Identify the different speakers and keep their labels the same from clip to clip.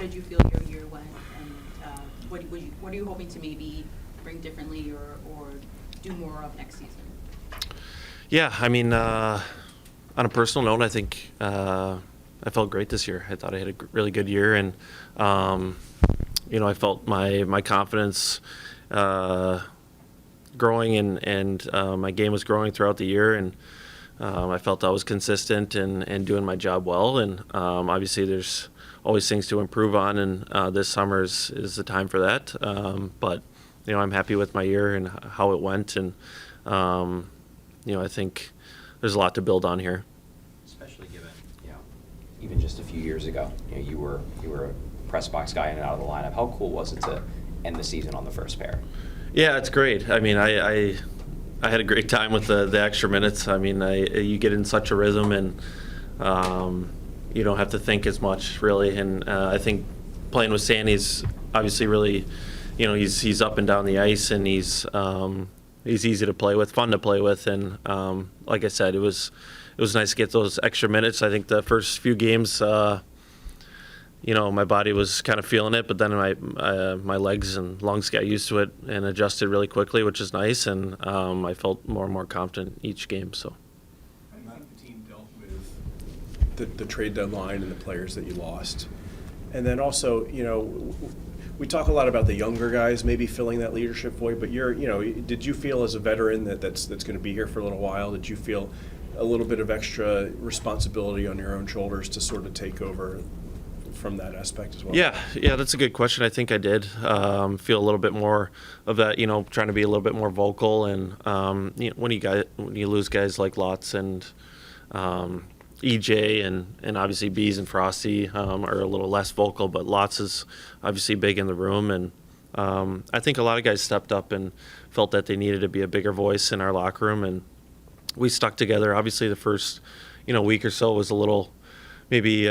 Speaker 1: did you feel your year went, and what are you hoping to maybe bring differently or do more of next season?
Speaker 2: Yeah, I mean, on a personal note, I think I felt great this year. I thought I had a really good year, and I felt my confidence growing, and my game was growing throughout the year, and I felt I was consistent and doing my job well. And obviously, there's always things to improve on, and this summer is the time for that. But I'm happy with my year and how it went, and I think there's a lot to build on here.
Speaker 3: Especially given, even just a few years ago, you were a press box guy in and out of the lineup. How cool was it to end the season on the first pair?
Speaker 2: Yeah, it's great. I mean, I had a great time with the extra minutes. I mean, you get in such a rhythm, and you don't have to think as much, really. And I think playing with Sandy's obviously really, he's up and down the ice, and he's easy to play with, fun to play with, and like I said, it was nice to get those extra minutes. I think the first few games, my body was kind of feeling it, but then my legs and lungs got used to it and adjusted really quickly, which is nice, and I felt more and more confident each game. So.
Speaker 4: How do you think the team dealt with the trade deadline and the players that you lost? And then also, we talk a lot about the younger guys maybe filling that leadership void, but did you feel as a veteran that's going to be here for a little while, did you feel a little bit of extra responsibility on your own shoulders to sort of take over from that aspect as well?
Speaker 2: Yeah, that's a good question. I think I did feel a little bit more of that, trying to be a little bit more vocal, and when you lose guys like Lotz and EJ and obviously Bees and Frosty are a little less vocal, but Lotz is obviously big in the room, and I think a lot of guys stepped up and felt that they needed to be a bigger voice in our locker room, and we stuck together. Obviously the first week or so was a little maybe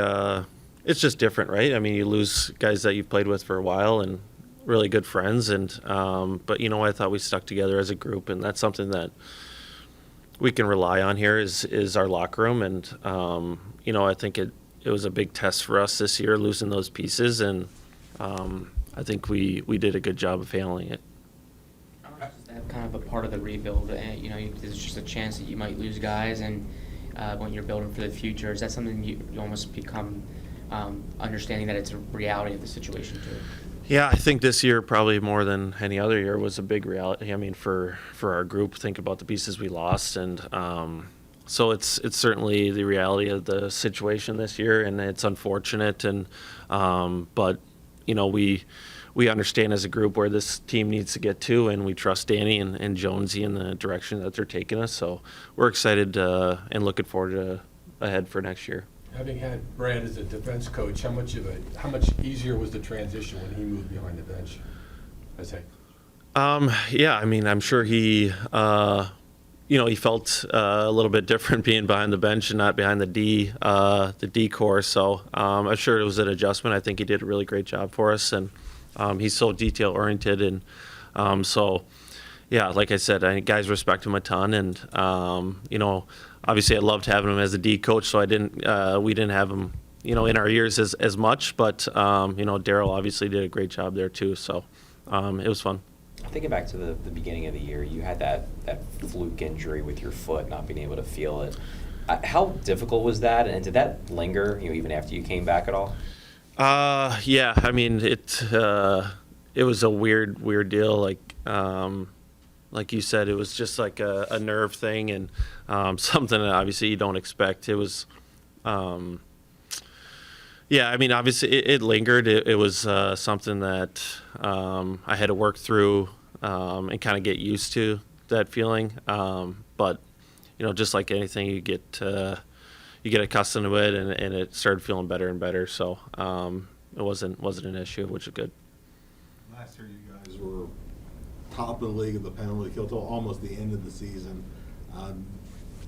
Speaker 2: it's just different, right? I mean, you lose guys that you've played with for a while and really good friends, and but I thought we stuck together as a group, and that's something that we can rely on here is our locker room, and I think it was a big test for us this year, losing those pieces, and I think we did a good job of handling it.
Speaker 5: Is that kind of a part of the rebuild? There's just a chance that you might lose guys, and when you're building for the future, is that something you almost become understanding that it's a reality of the situation too?
Speaker 2: Yeah, I think this year probably more than any other year was a big reality. I mean, for our group, think about the pieces we lost, and so it's certainly the reality of the situation this year, and it's unfortunate, and but we understand as a group where this team needs to get to, and we trust Danny and Jonesy in the direction that they're taking us. So we're excited and looking forward to ahead for next year.
Speaker 6: Having had Brad as a defense coach, how much easier was the transition when he moved behind the bench?
Speaker 2: Yeah, I mean, I'm sure he felt a little bit different being behind the bench and not behind the D core. So I'm sure it was an adjustment. I think he did a really great job for us, and he's so detail oriented, and so yeah, like I said, guys respect him a ton, and obviously I loved having him as a D coach, so we didn't have him in our years as much, but Daryl obviously did a great job there too, so it was fun.
Speaker 3: Thinking back to the beginning of the year, you had that fluke injury with your foot, not being able to feel it. How difficult was that, and did that linger even after you came back at all?
Speaker 2: Yeah, I mean it was a weird deal, like you said, it was just like a nerve thing, and something that obviously you don't expect. It was, yeah, I mean, obviously it lingered. It was something that I had to work through and kind of get used to that feeling. But just like anything, you get accustomed to it, and it started feeling better and better. So it wasn't an issue, which is good.
Speaker 7: Last year, you guys were top of the league of the penalty kill till almost the end of the season.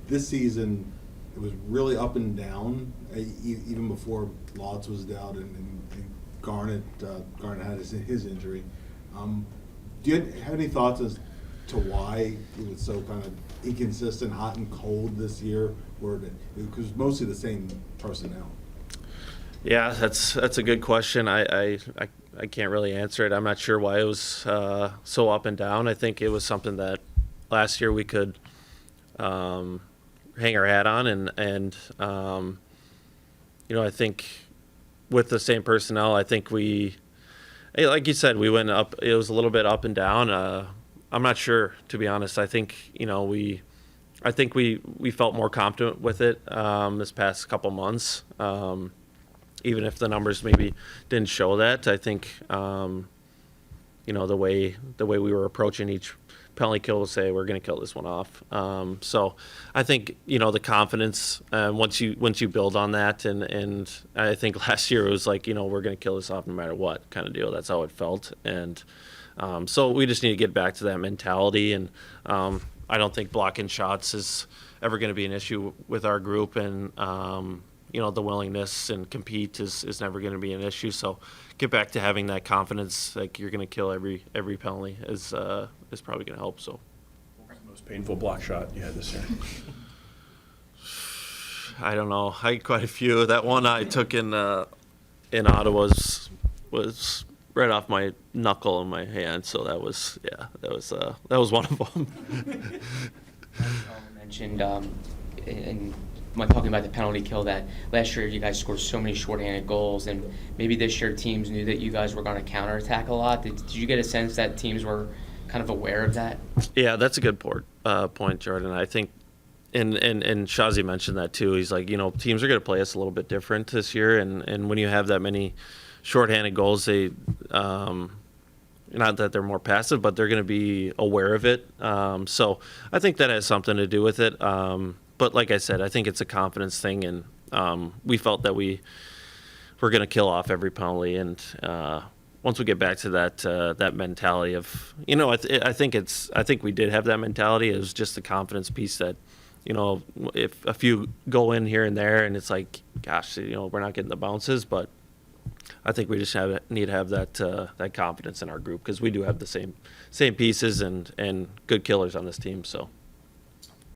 Speaker 7: This season, it was really up and down, even before Lotz was down and Garnett had his injury. Do you have any thoughts as to why it was so kind of inconsistent, hot and cold this year, because mostly the same personnel?
Speaker 2: Yeah, that's a good question. I can't really answer it. I'm not sure why it was so up and down. I think it was something that last year we could hang our hat on, and I think with the same personnel, I think like you said, we went up. It was a little bit up and down. I'm not sure, to be honest. I think we felt more confident with it this past couple months. Even if the numbers maybe didn't show that, I think the way we were approaching each penalty kill was say we're going to kill this one off. So I think the confidence once you build on that, and I think last year it was like we're going to kill this off no matter what kind of deal. That's how it felt, and so we just need to get back to that mentality. And I don't think blocking shots is ever going to be an issue with our group, and the willingness and compete is never going to be an issue. So get back to having that confidence, like you're going to kill every penalty is probably going to help. So
Speaker 4: What was the most painful block shot you had this year?
Speaker 2: I don't know. I had quite a few. That one I took in Ottawa was right off my knuckle in my hand. So that was one of them.
Speaker 5: Mentioned in when talking about the penalty kill that last year you guys scored so many shorthanded goals, and maybe this year teams knew that you guys were going to counterattack a lot. Did you get a sense that teams were kind of aware of that?
Speaker 2: Yeah, that's a good point, Jordan. I think, and Shazi mentioned that too. He's like, teams are going to play us a little bit different this year, and when you have that many shorthanded goals, they not that they're more passive, but they're going to be aware of it. So I think that has something to do with it. But like I said, I think it's a confidence thing, and we felt that we were going to kill off every penalty. And once we get back to that mentality of, I think we did have that mentality. It was just the confidence piece that, if a few go in here and there, and it's like, gosh, we're not getting the bounces, but I think we just need to have that confidence in our group, because we do have the same pieces and good killers on this team. So.